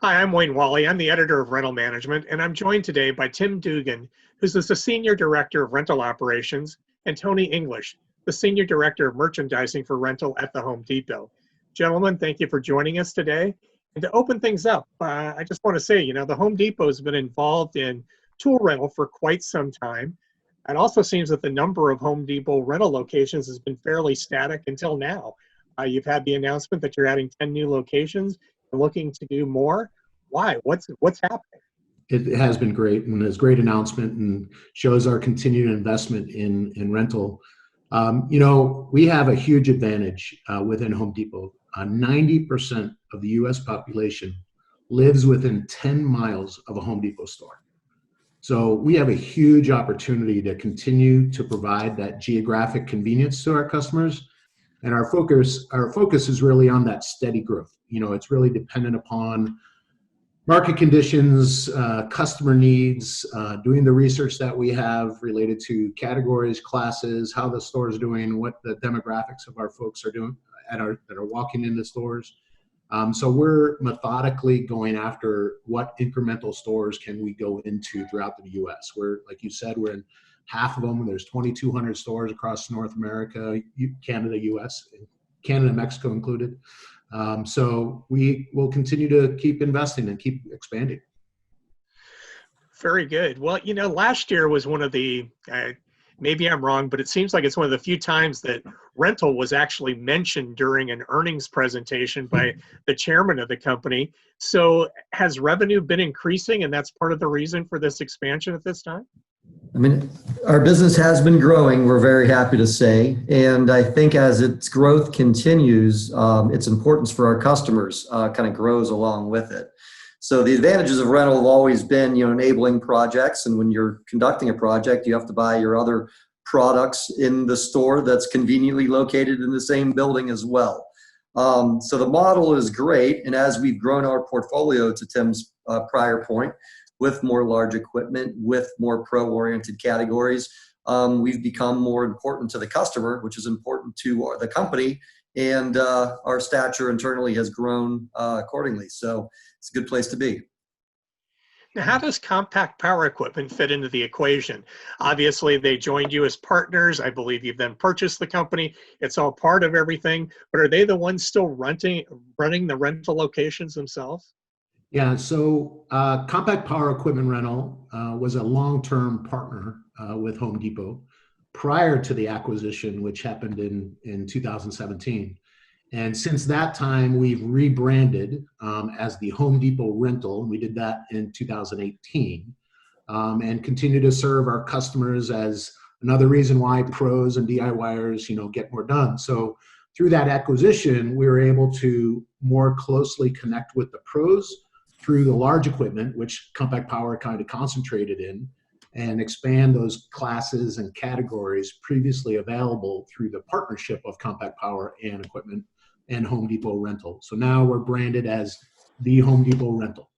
Hi, I'm Wayne Wally. I'm the editor of Rental Management, and I'm joined today by Tim Dugan, who's the Senior Director of Rental Operations, and Tony English, the Senior Director of Merchandising for Rental at the Home Depot. Gentlemen, thank you for joining us today. And to open things up, I just want to say, the Home Depot has been involved in tool rental for quite some time. It also seems that the number of Home Depot rental locations has been fairly static until now. You've had the announcement that you're adding 10 new locations and looking to do more. Why? What's happening? It has been great, and it's a great announcement and shows our continued investment in rental. We have a huge advantage within Home Depot. 90% of the U.S. population lives within 10 miles of a Home Depot store. So we have a huge opportunity to continue to provide that geographic convenience to our customers. And our focus is really on that steady growth. It's really dependent upon market conditions, customer needs, doing the research that we have related to categories, classes, how the store is doing, what the demographics of our folks are doing that are walking into stores. So we're methodically going after what incremental stores can we go into throughout the U.S. We're, like you said, we're in half of them. There's 2,200 stores across North America, Canada, U.S., Canada, Mexico included. So we will continue to keep investing and keep expanding. Very good. Well, last year was one of the, maybe I'm wrong, but it seems like it's one of the few times that rental was actually mentioned during an earnings presentation by the chairman of the company. So has revenue been increasing, and that's part of the reason for this expansion at this time? I mean, our business has been growing, we're very happy to say. And I think as its growth continues, its importance for our customers kind of grows along with it. So the advantages of rental have always been, enabling projects. And when you're conducting a project, you have to buy your other products in the store that's conveniently located in the same building as well. So the model is great. And as we've grown our portfolio, to Tim's prior point, with more large equipment, with more pro-oriented categories, we've become more important to the customer, which is important to the company, and our stature internally has grown accordingly. So it's a good place to be. Now, how does Compact Power Equipment fit into the equation? Obviously, they joined you as partners. I believe you've then purchased the company. It's all part of everything. But are they the ones still running the rental locations themselves? Yeah, so Compact Power Equipment Rental was a long-term partner with Home Depot prior to the acquisition, which happened in 2017. And since that time, we've rebranded as the Home Depot Rental. We did that in 2018 and continue to serve our customers as another reason why pros and DIYers, get more done. So through that acquisition, we were able to more closely connect with the pros through the large equipment, which Compact Power kind of concentrated in, and expand those classes and categories previously available through the partnership of Compact Power and Equipment and Home Depot Rental. So now we're branded as the Home Depot Rental.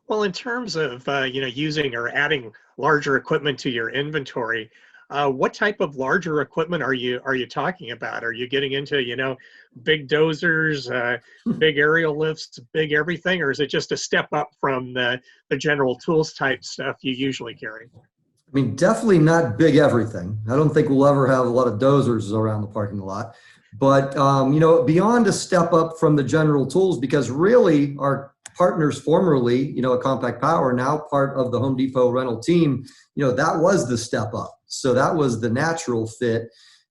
Well, in terms of using or adding larger equipment to your inventory, what type of larger equipment are you talking about? Are you getting into big dozers, big aerial lifts, big everything, or is it just a step up from the general tools type stuff you usually carry? I mean, definitely not big everything. I don't think we'll ever have a lot of dozers around the parking lot. But beyond a step up from the general tools, because really our partners formerly, at Compact Power, now part of the Home Depot rental team, that was the step up. So that was the natural fit.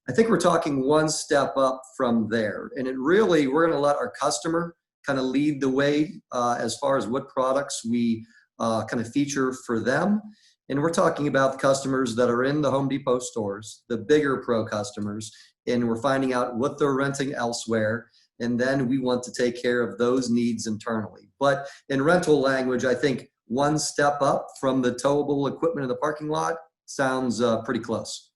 I think we're talking one step up from there. And we're going to let our customer kind of lead the way as far as what products we kind of feature for them. And we're talking about the customers that are in the Home Depot stores, the bigger pro customers, and we're finding out what they're renting elsewhere. And then we want to take care of those needs internally. But in rental language, I think one step up from the towable equipment in the parking lot sounds pretty close.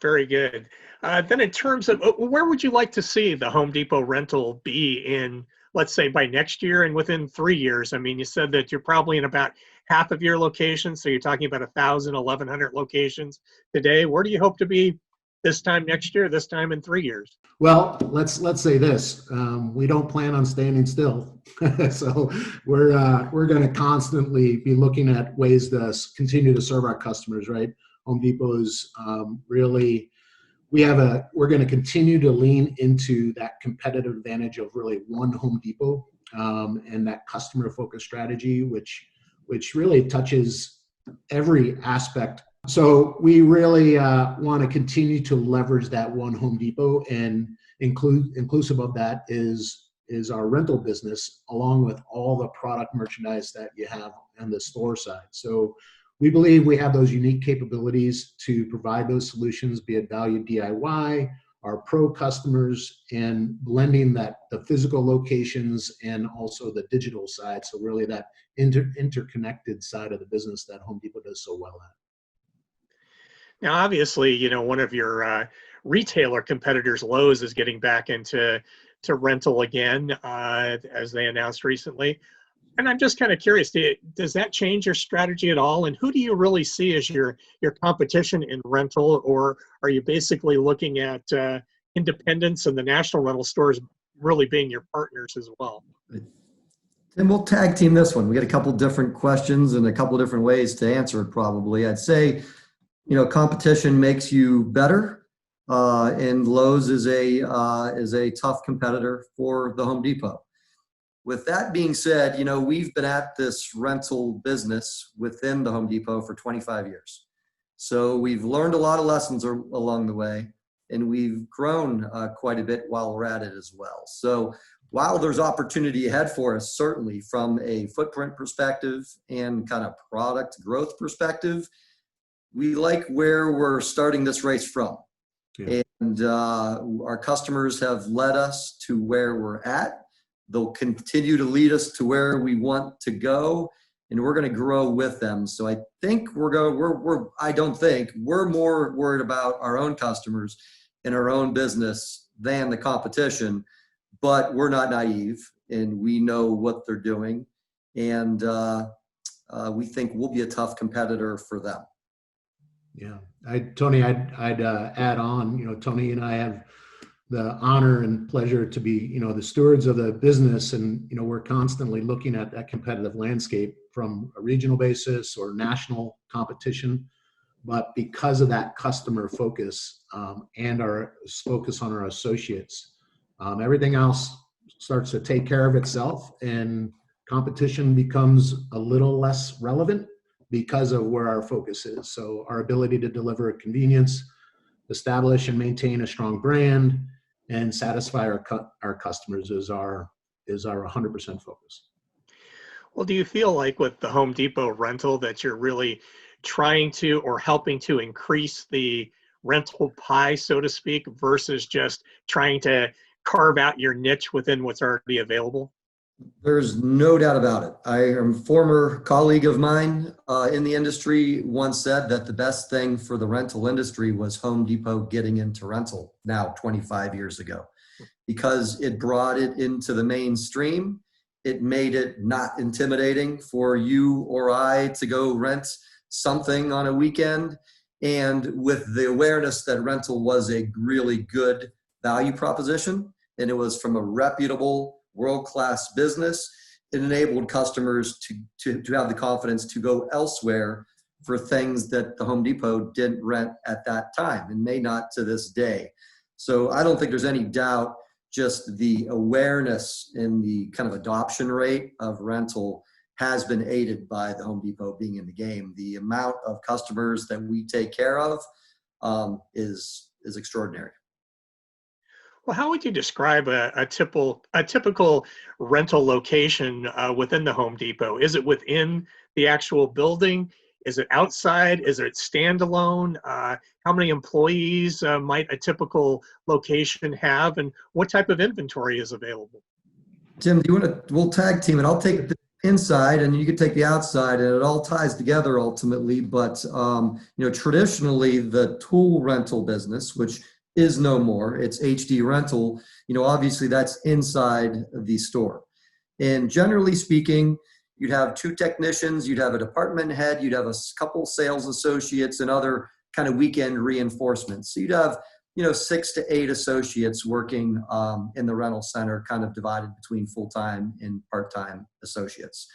Very good. Then in terms of where would you like to see the Home Depot rental be in, let's say, by next year and within 3 years? I mean, you said that you're probably in about half of your locations. So you're talking about 1,000, 1,100 locations today. Where do you hope to be this time next year, this time in 3 years? Well, let's say this: we don't plan on standing still, so we're going to constantly be looking at ways to continue to serve our customers. Right, Home Depot is really we're going to continue to lean into that competitive advantage of really one Home Depot and that customer focused strategy, which really touches every aspect. So we really want to continue to leverage that one Home Depot, and inclusive of that is our rental business, along with all the product merchandise that you have on the store side. So we believe we have those unique capabilities to provide those solutions, be it value DIY, our pro customers, and blending the physical locations and also the digital side. So really that interconnected side of the business that Home Depot does so well at. Now, obviously, one of your retailer competitors, Lowe's, is getting back into rental again, as they announced recently. And I'm just kind of curious, does that change your strategy at all? And who do you really see as your competition in rental? Or are you basically looking at independents and the national rental stores really being your partners as well? And we'll tag team this one. We got a couple different questions and a couple different ways to answer it probably. I'd say, competition makes you better. And Lowe's is a tough competitor for the Home Depot. With that being said, we've been at this rental business within the Home Depot for 25 years. So we've learned a lot of lessons along the way, and we've grown quite a bit while we're at it as well. So while there's opportunity ahead for us, certainly from a footprint perspective and kind of product growth perspective, we like where we're starting this race from. Yeah. And our customers have led us to where we're at. They'll continue to lead us to where we want to go, and we're going to grow with them. So I think I don't think we're more worried about our own customers and our own business than the competition, but we're not naive, and we know what they're doing, and we think we'll be a tough competitor for them. Yeah, Tony, I'd add on. Tony and I have the honor and pleasure to be, the stewards of the business, and we're constantly looking at that competitive landscape from a regional basis or national competition. But because of that customer focus and our focus on our associates, everything else starts to take care of itself, and competition becomes a little less relevant because of where our focus is. So our ability to deliver convenience, establish and maintain a strong brand, and satisfy our customers is our 100% focus. Well, do you feel like with the Home Depot rental that you're really trying to or helping to increase the rental pie, so to speak, versus just trying to carve out your niche within what's already available? There's no doubt about it. A former colleague of mine in the industry once said that the best thing for the rental industry was Home Depot getting into rental now 25 years ago, because it brought it into the mainstream. It made it not intimidating for you or I to go rent something on a weekend. And with the awareness that rental was a really good value proposition, and it was from a reputable, world-class business, it enabled customers to have the confidence to go elsewhere for things that the Home Depot didn't rent at that time and may not to this day. So I don't think there's any doubt, just the awareness and the kind of adoption rate of rental has been aided by the Home Depot being in the game. The amount of customers that we take care of is extraordinary. Well, how would you describe a typical rental location within the Home Depot? Is it within the actual building? Is it outside? Is it standalone? How many employees might a typical location have, and what type of inventory is available? Tim, we'll tag team it. I'll take the inside and you can take the outside, and it all ties together ultimately. But traditionally the tool rental business, which is no more, it's HD rental, obviously that's inside the store. And generally speaking, you'd have two technicians, you'd have a department head, you'd have a couple sales associates and other kind of weekend reinforcements. So you'd have, 6 to 8 associates working in the rental center, kind of divided between full-time and part-time associates.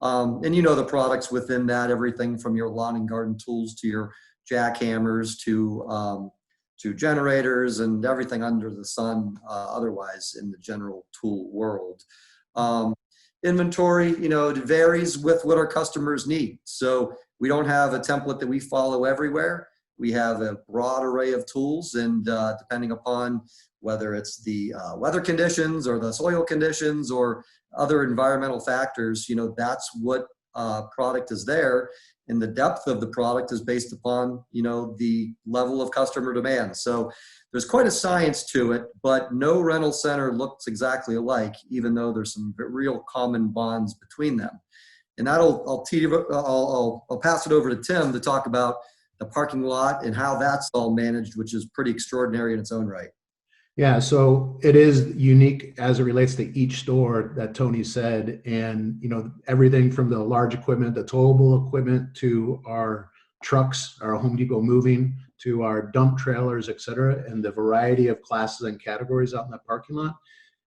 And the products within that, everything from your lawn and garden tools to your jackhammers to generators and everything under the sun otherwise in the general tool world. Inventory, it varies with what our customers need. So we don't have a template that we follow everywhere. We have a broad array of tools, and depending upon whether it's the weather conditions or the soil conditions or other environmental factors, that's what product is there. And the depth of the product is based upon, the level of customer demand. So there's quite a science to it, but no rental center looks exactly alike, even though there's some real common bonds between them. And I'll pass it over to Tim to talk about the parking lot and how that's all managed, which is pretty extraordinary in its own right. Yeah, so it is unique as it relates to each store that Tony said, and everything from the large equipment, the towable equipment, to our trucks, our Home Depot moving, to our dump trailers, et cetera, and the variety of classes and categories out in that parking lot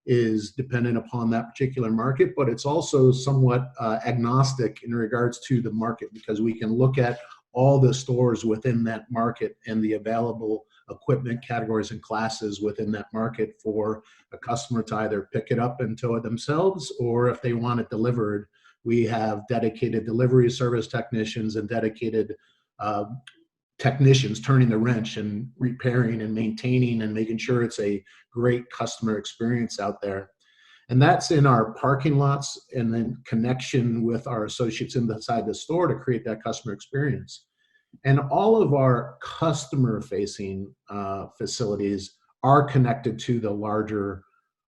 is dependent upon that particular market, but it's also somewhat agnostic in regards to the market, because we can look at all the stores within that market and the available equipment categories and classes within that market for a customer to either pick it up and tow it themselves, or if they want it delivered, we have dedicated delivery service technicians and dedicated technicians turning the wrench and repairing and maintaining and making sure it's a great customer experience out there. And that's in our parking lots, and then connection with our associates inside the store to create that customer experience. And all of our customer-facing facilities are connected to the larger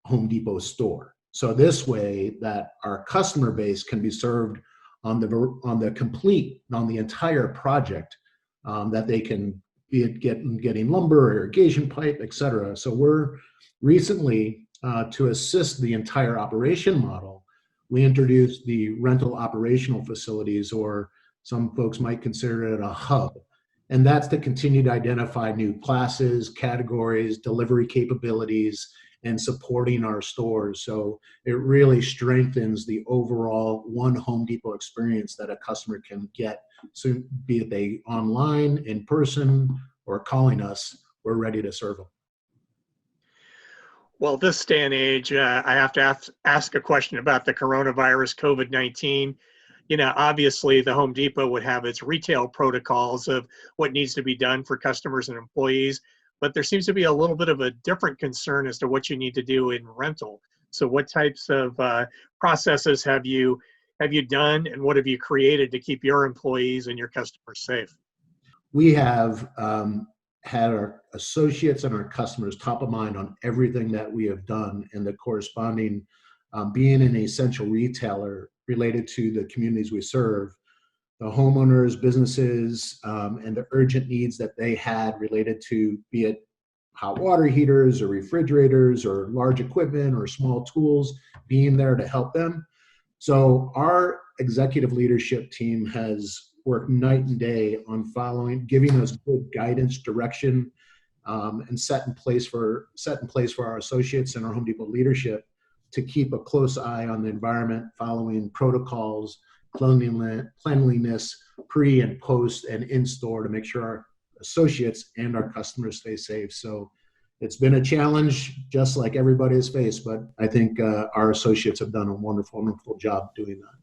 Home Depot store. So this way that our customer base can be served on the entire project, that they can be getting lumber, irrigation pipe, et cetera. So we're recently, to assist the entire operation model, we introduced the rental operational facilities, or some folks might consider it a hub. And that's to continue to identify new classes, categories, delivery capabilities, and supporting our stores. So it really strengthens the overall one Home Depot experience that a customer can get. So be it they online, in person, or calling us, we're ready to serve them. Well, this day and age, I have to ask a question about the coronavirus, COVID-19. Obviously the Home Depot would have its retail protocols of what needs to be done for customers and employees, but there seems to be a little bit of a different concern as to what you need to do in rental. So what types of processes have you done, and what have you created to keep your employees and your customers safe? We have had our associates and our customers top of mind on everything that we have done, and the corresponding being an essential retailer related to the communities we serve, the homeowners, businesses, and the urgent needs that they had related to, be it hot water heaters or refrigerators or large equipment or small tools, being there to help them. So our executive leadership team has worked night and day on giving us good guidance, direction, and set in place for our associates and our Home Depot leadership to keep a close eye on the environment, following protocols, cleanliness, pre and post and in store, to make sure our associates and our customers stay safe. So it's been a challenge, just like everybody has faced, but I think our associates have done a wonderful job doing that.